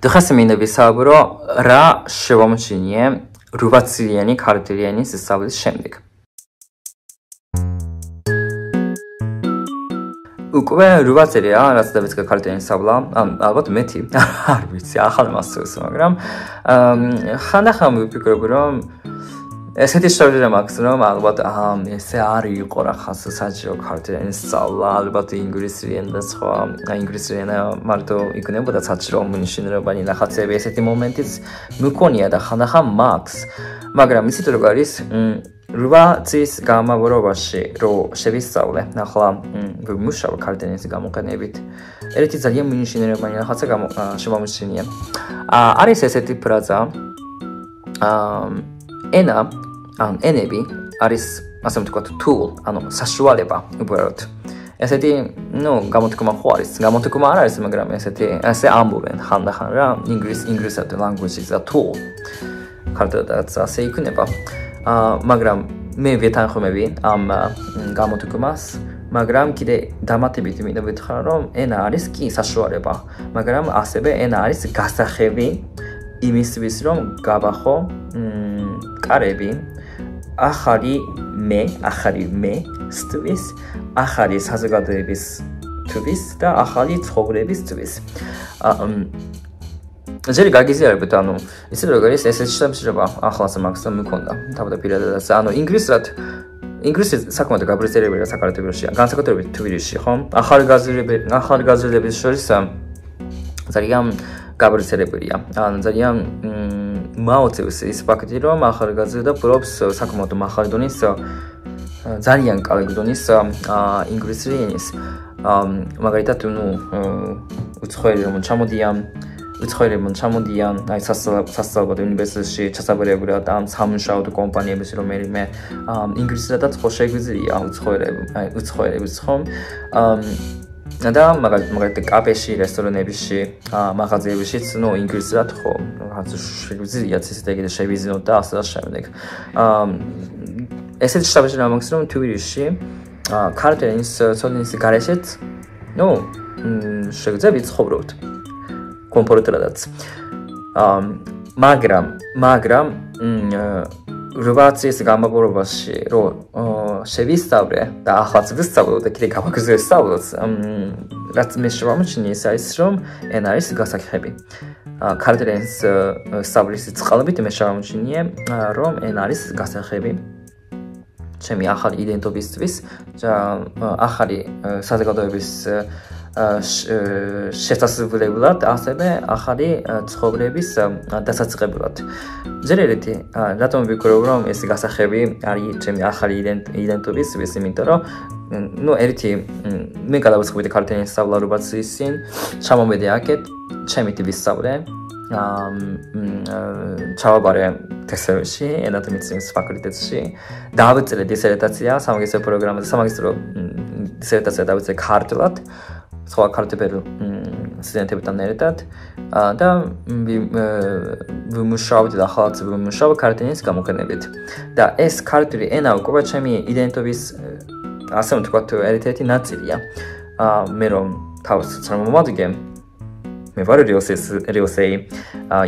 დღეს მინდა ვისაუბრო რა შევამოჩინე 8 წლიანი ქართულენის სწავლის შემდეგ. უკვე 8 წელია, რაც დავიწყე ქართულენის სწავლა, ალბათ მეტი, არ ვიცი, ახალ მასწავლეს, მაგრამ ხანდახან ვიფიქრობ, რომ ესეთი შევიდა მაქვს, რომ ალბათ ესე არ იყო რაღაც საჭირო ქართულენის სწავლა, ალბათ ინგლისური და სხვა, ინგლისური მარტო იქნებოდა საჭირო მნიშვნელოვანი რაღაცები, ესეთი მომენტიც მქონია და ხანდახან მაქვს, მაგრამ იცით როგორ არის 8 წლის განმავლობაში რომ შევისწავლე, ახლა ვიმუშავე ქართულენის გამოყენებით. ერთი ძალიან მნიშვნელოვანი რაღაცა შემომჩნია. არის ესეთი ფრაზა, ენები არის ასე ვთქვათ tool, ანუ საშუალება უბრალოდ. ესეთი, გამოთქმა ხო არის, გამოთქმა არ არის, მაგრამ ესე ამბობენ ხანდახან რა, English language is a tool. ქართულადაც ასე იქნება. მაგრამ მე ვეთანხმები ამ გამოთქმას, მაგრამ კიდე დამატებით მინდა ვეთქვა, რომ ენა არის კი საშუალება, მაგრამ ასევე ენა არის გასახები იმისთვის, რომ გავახო კარები ახალი მე სტვის, ახალი საზოგადოებისთვის და ახალი ცხოვრებისთვის. ჯერ გაგიზიარებთ, იცით როგორ არის ესეთი შემთხვევა, ახლაც მაქვს და მქონდა თავდაპირველად, ინგლისური საკმაოდ გაბრაზდებია საქართველოში, განსაკუთრებით თბილისში, ხო? ახალგაზრდების შორის ძალიან გაბრაზდებია. ძალიან მაოცებს ის ფაქტი, რომ ახალგაზრდა ფლობს საკმაოდ მაღალი დონის, ძალიან კარგი დონის ინგლისური ენის. მაგალითად, უცხოელები ჩამოდიან, აი სასწავლებლად უნივერსიტეტში ჩასაბარებლად ამ სამუშაო კომპანიების რომელიმე ინგლისურად ხო შეგვიძლია უცხოელებს ხომ? და მაგალითად კაფეში, რესტორნებში, მაღაზიებში, ინგლისურად ხო, რაღაც შეგვიძლია ისეთი შევიზინოთ და ასე შემდეგ. ესეთი შტაბში მაქვს, რომ თბილისში ქართულენის ცოდნის გარეშეც, შეგვიძლია ვიცხოვროთ. კომფორტადაც. მაგრამ 8 წლის განმავლობაში რომ შევისწავლე და ახლაც ვისწავლე და კიდე გავაგრძელე სწავლას, რაც მე შევამოჩინე ის არის, რომ ენა არის გასახები. ქართულენის სწავლის წყალობით მე შევამოჩინე, რომ ენა არის გასახები ჩემი ახალი იდენტობისთვის, ახალი საზოგადოების შესაძლებლად, ასევე ახალი ცხოვრების დასაწყებლად. ჯერ ერთი, რატომ ვფიქრობ, რომ ეს გასახები არის ჩემი ახალი იდენტობისთვის, იმიტომ რომ ერთი მე გადავასწავლე ქართულენის სწავლა 8 წლის წინ, ჩამოვედი აქეთ, ჩემი ვისწავლე, ჩავაბარე თესევში, ენათმეცნიერების ფაკულტეტში, დავიწყე დისერტაცია, სამაგისტრო პროგრამაზე, სამაგისტრო დისერტაცია დავიწყე ქართულად. სხვა ქართულ სტუდენტებთან ერთად და ვიმუშავდი და ახალაც ვიმუშავ ქართულენის გამოყენებით. და ეს ქართული ენა უკვე ჩემი იდენტობის ასე ვთქვათ ერთ-ერთი ნაწილია. მე რომ თავს წარმოვადგენ, მე ვარ რიოსეი,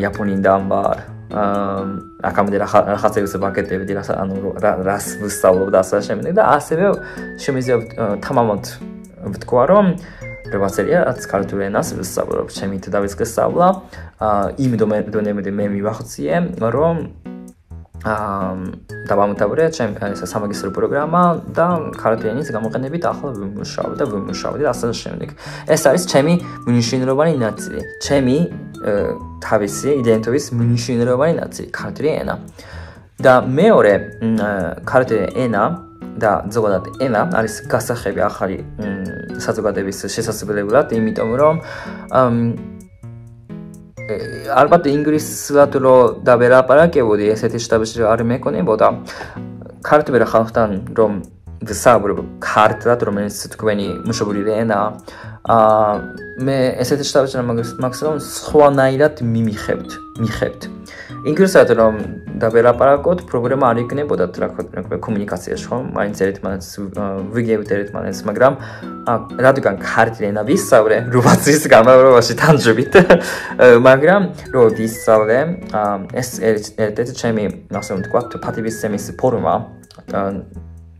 იაპონიიდან ვარ. აქამდე რაღაცებს ვაკეთებდი, რას ვისწავლობ და ასე შემდეგ და ასევე შემიძლია თამამად ვთქვა, რომ 8 წელია, რაც ქართულ ენას ვისწავლობ, ჩემი დავიწყე სწავლა, იმ დონემდე მე მივახციე, რომ დავამთავრე ჩემი სამაგისტრო პროგრამა და ქართულ ენის გამოყენებით ახლა ვიმუშავდი და ასე შემდეგ. ეს არის ჩემი მნიშვნელოვანი ნაწილი, ჩემი თავისი იდენტობის მნიშვნელოვანი ნაწილი, ქართული ენა. და მეორე ქართული ენა და ზოგადად ენა არის გასახები ახალი საზოგადოების შესაძლებლად, იმიტომ რომ ალბათ ინგლისურად რო დავერაპარაკებოდი ესეთი შტაბში არ მეკონებოდა ქართული ხალხთან რომ ვსაუბრობ ქართულად, რომელიც თქვენი მშობლიური ენაა, მე ესეთი შტაბში მაქვს რომ სხვანაირად მიხებთ. ინგლისურად რომ და ველაპარაკოთ, პრობლემა არ იქნებოდა კომუნიკაციაში, ხო? მაინც ერთმანეთს ვიგებთ ერთმანეთს, მაგრამ რადგან ქართული ენა ვისწავლე 8 წლის განმავლობაში თანჯებით, მაგრამ რომ ვისწავლე, ეს ერთ-ერთი ჩემი, ასე ვთქვათ, პატივისცემის ფორმა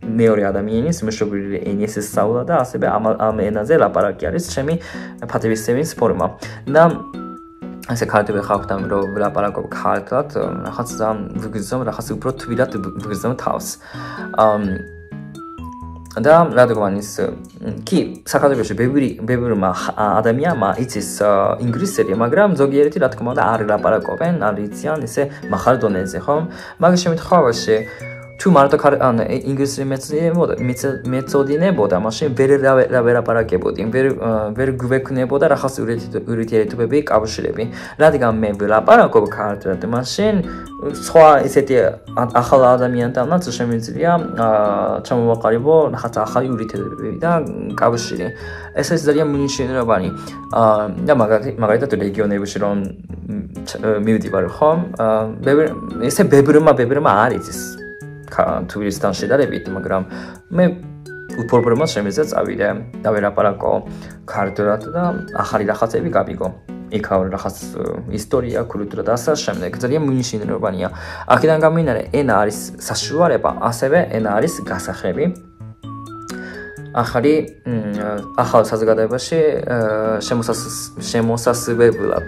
მეორე ადამიანის მშობლიური ენის სწავლა და ასევე ამ ენაზე ლაპარაკი არის ჩემი პატივისცემის ფორმა. და ასე ქართული ხალხთან რომ ვლაპარაკობ ქართულად, რაღაც ძალიან ვიგრძნობ, რაღაც უფრო თბილად ვიგრძნობ თავს. და რადგან ის კი საქართველოში ბევრმა ადამიანმა იცის ინგლისური, მაგრამ ზოგიერთი რა თქმა უნდა არ ლაპარაკობენ, არ იციან ესე მაღალ დონეზე, ხო? მაგის შემთხვევაში თუ მარტო ინგლისური მეწოდინებოდა, მაშინ ვერ ველაპარაკებოდი, ვერ გვექნებოდა რაღაც ურთიერთობები, კავშირები. რადგან მე ველაპარაკობ ქართულად, მაშინ სხვა ისეთი ახალ ადამიანთანაც შემიძლია ჩამოვაყალიბო რაღაც ახალი ურთიერთობები და კავშირი. ეს არის ძალიან მნიშვნელოვანი. და მაგალითად რეგიონებში რომ მივდივარ, ხო? ესე ბევრმა არ იცის თბილისთან შედარებით, მაგრამ მე უპრობლემოდ შემიძლია წავიდე და ველაპარაკო ქართულად და ახალი რაღაცები გავიგო. იქავრ რაღაც ისტორია, კულტურა და ასე შემდეგ. ძალიან მნიშვნელოვანია. აქედან გამომდინარე, ენა არის საშუალება, ასევე ენა არის გასახები. ახალ საზოგადოებაში შემოსასვლელად.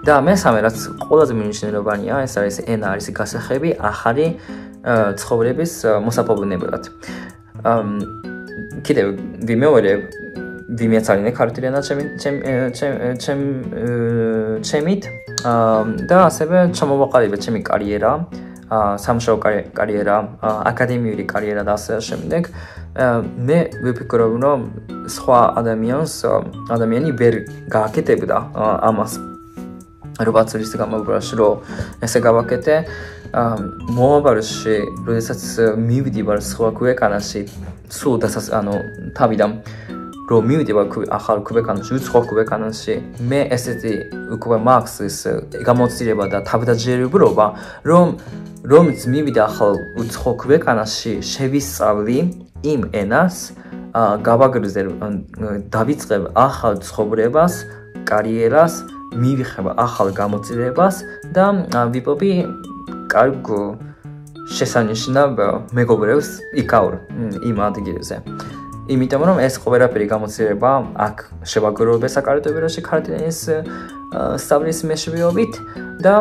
და მესამე რაც ყველაზე მნიშვნელოვანია, ეს არის ენა არის გასახები ახალი ცხოვრების მოსაპოვებლად. კიდევ ვიმეცალინე ქართული ენა ჩემით და ასევე ჩამოვაყალიბე ჩემი კარიერა, სამშობლო კარიერა, აკადემიური კარიერა და ასე შემდეგ. მე ვიფიქრობ, რომ სხვა ადამიანი ვერ გააკეთებდა ამას. 8 წლის განმავლობაში რომ ესე გავაკეთე, მომავალში, როდესაც მივდივარ სხვა ქვეყანაში, სულ თავიდან რომ მივდივარ ახალ ქვეყანაში, სხვა ქვეყანაში, მე ესეთი უკვე მაქვს ეს გამოცდილება და თავდაჯერებობა, რომ მივიდა ახალ სხვა ქვეყანაში, შევისწავლი იმ ენას, გავაგრძელ, დავიწყებ ახალ ცხოვრებას, კარიერას, მივიხებ ახალ გამოცდილებას და ვიპოვი კარგ შესანიშნავ მეგობრებს იქავრ იმ ადგილზე. იმიტომ რომ ეს ყველაფერი გამოცდილება აქ შევაგროვე საქართველოში ქართული ენის სწავლის მეშვეობით და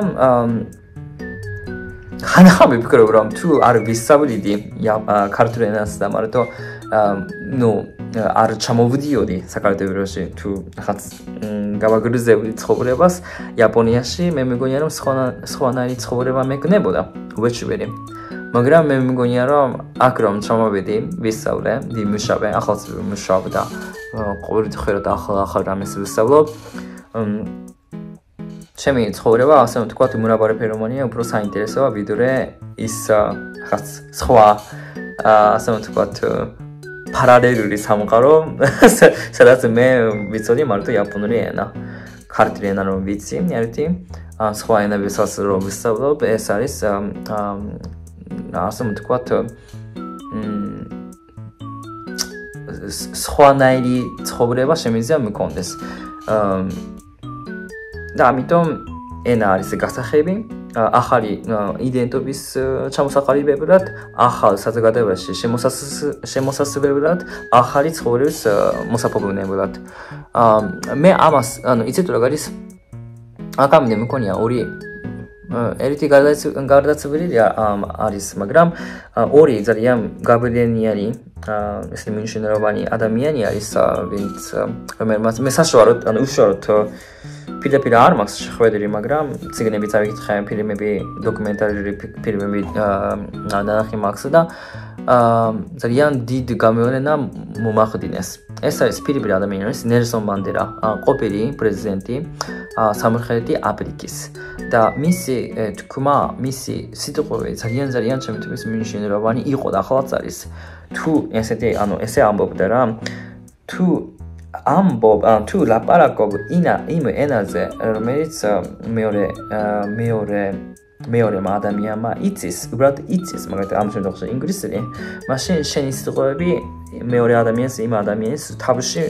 ხანახა ვიფიქრობ რომ თუ არ ვისწავლიდი ქართული ენას და მარტო არ ჩამოვდიოდი საქართველოში თუ რაღაც გავაგრძელებდი ცხოვრებას იაპონიაში, მე მეგონია რომ სხვანაირი ცხოვრება მეკნებოდა უეჭველი. მაგრამ მე მეგონია რომ აქ რომ ჩამოვედი, ვისწავლე, ვიმუშავე, ახალს ვიმუშავ და ყოველდღიურად ახალ რამეს ვისწავლობ. ჩემი ცხოვრება, ასე ვთქვათ, უმრავლე ფერომანია, უფრო საინტერესოა ვიდრე ის რაღაც სხვა, ასე ვთქვათ, პარალელური სამყარო, სადაც მე ვიცოდი მარტო იაპონური ენა. ქართული ენა რომ ვიცი, ერთი, სხვა ენებისაც რომ ვისწავლობ, ეს არის ასე ვთქვათ, სხვანაირი ცხოვრება შემიძლია მქონდეს. და ამიტომ ენა არის გასახები, ახალი იდენტობის ჩამოსაყალიბებლად, ახალ საზოგადოებაში შემოსასვლელად, ახალი ცხოვრების მოსაპოვებლად. მე ამას, იცით როგორ არის? აკამდე მქონია ერთი გარდაცვლილი არის, მაგრამ ორი ძალიან გავლენიანი, ესე მნიშვნელოვანი ადამიანი არის, ვინც რომელმაც მე საშუალოდ, უშუალოდ პირდაპირ არ მაქვს შეხვედრი, მაგრამ წიგნებიც ავიკითხე, ფილმები, დოკუმენტარული ფილმები ნანახი მაქვს და ძალიან დიდ გამოვლენა მომახდინეს. ეს არის პირდაპირ ადამიანი, ნელსონ მანდელა, ყოფილი პრეზიდენტი სამხრეთი აფრიკის და მისი თქმა, მისი სიტყვები ძალიან ჩემთვის მნიშვნელოვანი იყო და ახალაც არის. თუ ესე ამბობდა რა, თუ ლაპარაკობ იმ ენაზე, რომელიც მეორე მეორემა ადამიანმა იცის, უბრალოდ იცის, მაგრამ ამ შემთხვევაში ინგლისური, მაშინ შენი სიტყვები მეორე ადამიანის იმ ადამიანის თავში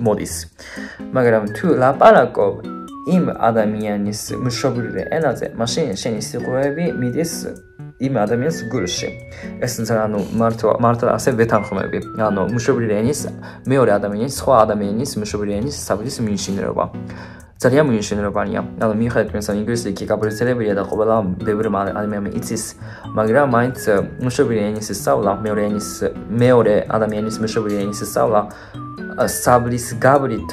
მოდის. მაგრამ თუ ლაპარაკობ იმ ადამიანის მშობლიურ ენაზე, მაშინ შენი სიტყვები მიდის იმ ადამიანის გულში. ეს ანუ მართლა ასე ვეთანხმები. ანუ მშობლიურ ენის მეორე ადამიანის, სხვა ადამიანის მშობლიურ ენის საბუდის მინიშნება. ძალიან მინიშნებანია. ანუ მიხედავთ მე ინგლისური კი გაბრძელებია და ყველა ბევრი ადამიანი იცის, მაგრამ მაინც მშობლიურ ენის სწავლა, მეორე ადამიანის მშობლიურ ენის სწავლა საბუდის გაბრით,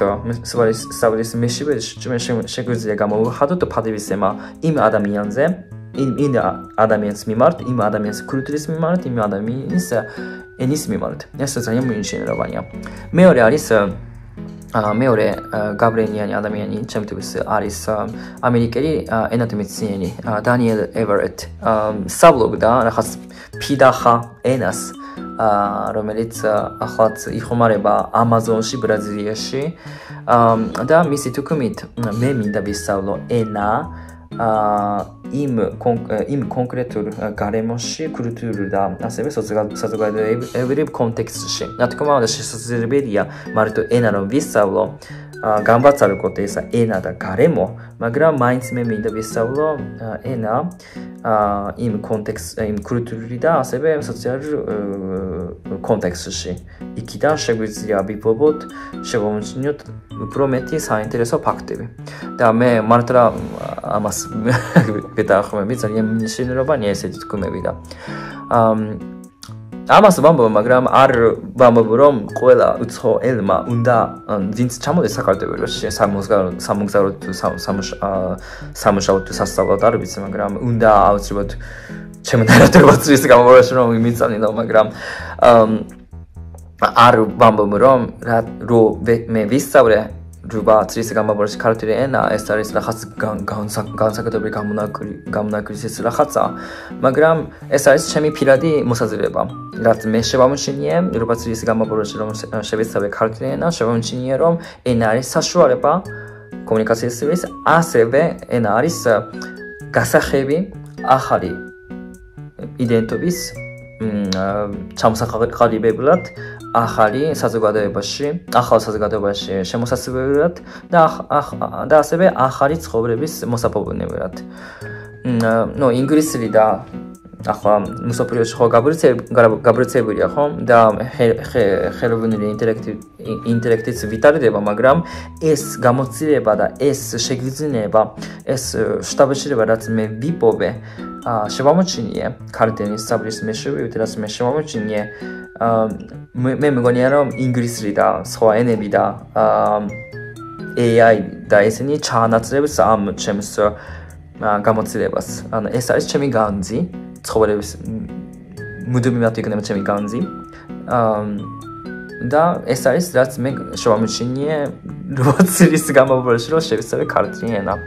საბუდის მეშვეობით შეგვიძლია გამოვხატოთ ფათებისემა იმ ადამიანზე, იმ ადამიანის მიმართ, იმ ადამიანის კულტურის მიმართ, იმ ადამიანის ენის მიმართ. ეს ძალიან მინიშნებანია. მეორე არის მეორე გაბრენიანი ადამიანი ჩემთვის არის ამერიკელი ენათმეცნიერი დანიელ ევერეტ სწავლობდა რაღაც ფიდახა ენას რომელიც ახლაც იხმარება ამაზონში ბრაზილიაში და მისი თქმით მე მინდა ვისწავლო ენა იმ კონკრეტულ გარემოში, კულტურულ და ასევე საზოგადოებრივ კონტექსტში. რა თქმა უნდა, შესაძლებელია მარტო ენა რომ ვისწავლო, გამბაცალოთ ეს ენა და გარემო, მაგრამ მაინც მე მინდა ვისწავლო ენა იმ კულტურული და ასევე სოციალურ კონტექსტში. იქიდან შეგვიძლია ვიპოვოთ, შევამოწმოთ უფრო მეტი საინტერესო ფაქტები. და მე მართლა ამას ვეთანხმები, ძალიან მნიშვნელოვანია ესეთი თქმები და ამას ვამბობ, მაგრამ არ ვამბობ, რომ ყველა უცხო ელმა უნდა ვინც ჩამოდეს საქართველოში სამოგზაუროდ თუ სამუშაოდ თუ სასწავლო დარბის, მაგრამ უნდა აუცილებლად ჩემი დარბაზის გამომარში რომ იმიწანინო, მაგრამ არ ვამბობ, რომ მე ვისწავლე რუბა წრის გამომარში ქართული ენა, ეს არის რაღაც განსაკუთრებული გამონაკლისის რაღაცა, მაგრამ ეს არის ჩემი პირადი მოსაზრება. რაც მე შევამოჩინე, რუბა წრის გამომარში რომ შევისწავლე ქართული ენა, შევამოჩინე რომ ენა არის საშუალება კომუნიკაციისთვის, ასევე ენა არის გასახები ახალი იდენტობის ჩამოსახლებებლად ახალ საზოგადოებაში შემოსასწრებლად და ასევე ახალი ცხოვრების მოსაპოვებლად. ინგლისური და ახლა მსოფლიოში ხო გაბრცელებულია ხო და ხელოვნური ინტელექტის ვითარდება, მაგრამ ეს გამოცდილება და ეს შეგრძნება, ეს შთაბეჭდილება, რაც მე ვიპოვე, შევამოჩინე ქართული საბუდის მეშვეობით, რაც მე შევამოჩინე მე მგონია რომ ინგლისური და სხვა ენები და AI და ესენი ჩაანაცვლებს ამ ჩემს გამოცდილებას. ანუ ეს არის ჩემი განძი, ცხოვრების მუდმივად იქნება ჩემი განძი. და ეს არის რაც მე შევამოჩინე როცირის გამომარში რომ შევისწავლე ქართული ენა.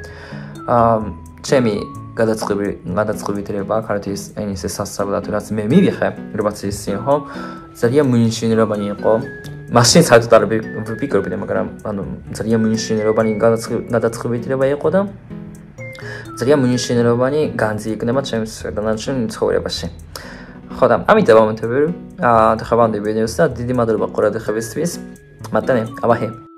ჩემი გადაწყვეტილება ქართლის ენის სასწავლად, რაც მე მივიღე როცირის ხო ძალიან მნიშვნელოვანი იყო. მაშინ საერთოდ არ ვფიქრობდი, მაგრამ ანუ ძალიან მნიშვნელოვანი გადაწყვეტილება იყო და ძალიან მნიშვნელოვანი განძი იქნება ჩემს დანარჩენ ცხოვრებაში. ხო და ამიტომ ამბობ, და ხავანდი ვიდეოს და დიდი მადლობა ყურადღებისთვის. მათანე, აბაჰე.